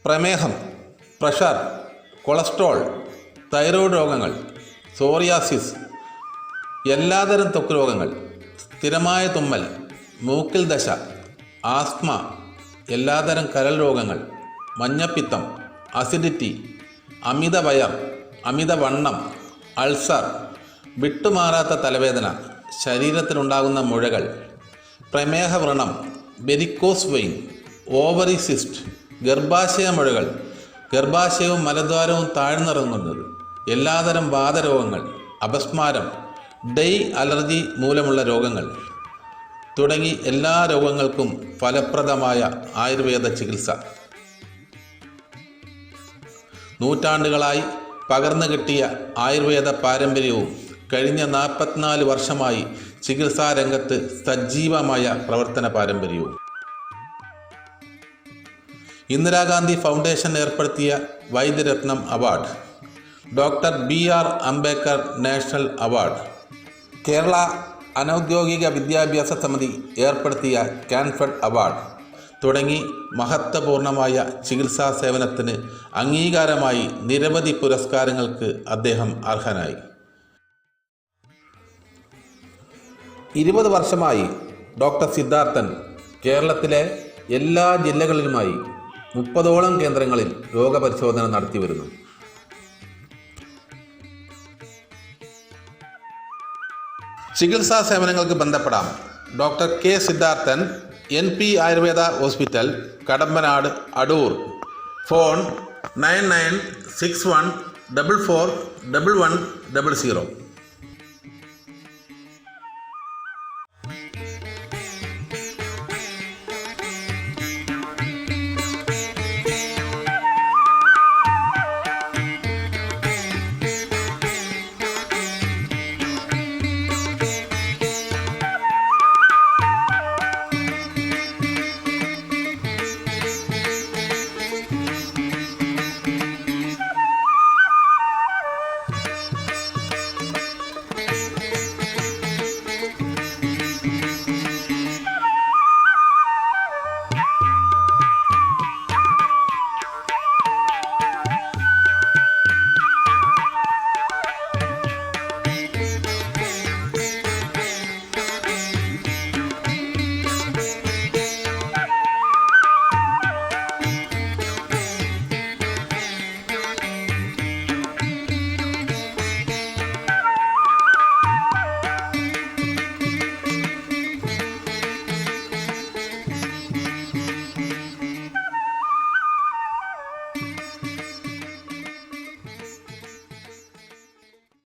പ്രമേഹം, pressure, cholesterol, thyroid രോഗങ്ങൾ, psoriasis, എല്ലാതരം ത്വക്ക് രോഗങ്ങൾ, സ്ഥിരമായ തുമ്മൽ, മൂക്കിൽ ദശ, ആസ്മ, എല്ലാതരം കരൾ രോഗങ്ങൾ, മഞ്ഞപ്പിത്തം, അസിഡിറ്റി, അമിതവയർ, അമിതവണ്ണം, അൾസർ, വിട്ടുമാറാത്ത തലവേദന, ശരീരത്തിലുണ്ടാകുന്ന മുഴകൾ, പ്രമേഹ വ്രണം, വെരിക്കോസ് വെയിൻ, ഓവറി സിസ്റ്റ്, ഗർഭാശയ മുഴകൾ, ഗർഭാശയവും മലദ്വാരവും താഴ്ന്നിറങ്ങുന്നത്, എല്ലാതരം വാതരോഗങ്ങൾ, അപസ്മാരം, ഡൈ അലർജി മൂലമുള്ള രോഗങ്ങൾ തുടങ്ങി എല്ലാ രോഗങ്ങൾക്കും ഫലപ്രദമായ ആയുർവേദ ചികിത്സ. നൂറ്റാണ്ടുകളായി പകർന്നു കിട്ടിയ ആയുർവേദ പാരമ്പര്യവും കഴിഞ്ഞ 44 വർഷമായി ചികിത്സാ രംഗത്ത് സജീവമായ പ്രവർത്തന പാരമ്പര്യവും. ഇന്ദിരാഗാന്ധി ഫൗണ്ടേഷൻ ഏർപ്പെടുത്തിയ Vaidyaratnam award, doctor BR Ambedkar national award, Kerala അനൗദ്യോഗിക വിദ്യാഭ്യാസ സമിതി ഏർപ്പെടുത്തിയ കാൻഫെഡ് അവാർഡ് തുടങ്ങി മഹത്വപൂർണമായ ചികിത്സാ സേവനത്തിന് അംഗീകാരമായി നിരവധി പുരസ്കാരങ്ങൾക്ക് അദ്ദേഹം അർഹനായി. 20 വർഷമായി ഡോക്ടർ സിദ്ധാർത്ഥൻ കേരളത്തിലെ എല്ലാ ജില്ലകളിലുമായി 30ഓളം കേന്ദ്രങ്ങളിൽ രോഗപരിശോധന നടത്തിവരുന്നു. ചികിത്സാ സേവനങ്ങൾക്ക് ബന്ധപ്പെടാം. Doctor K Siddharthan, NP Ayurveda hospital, Kadampanad, Adoor. Phone 9961441100.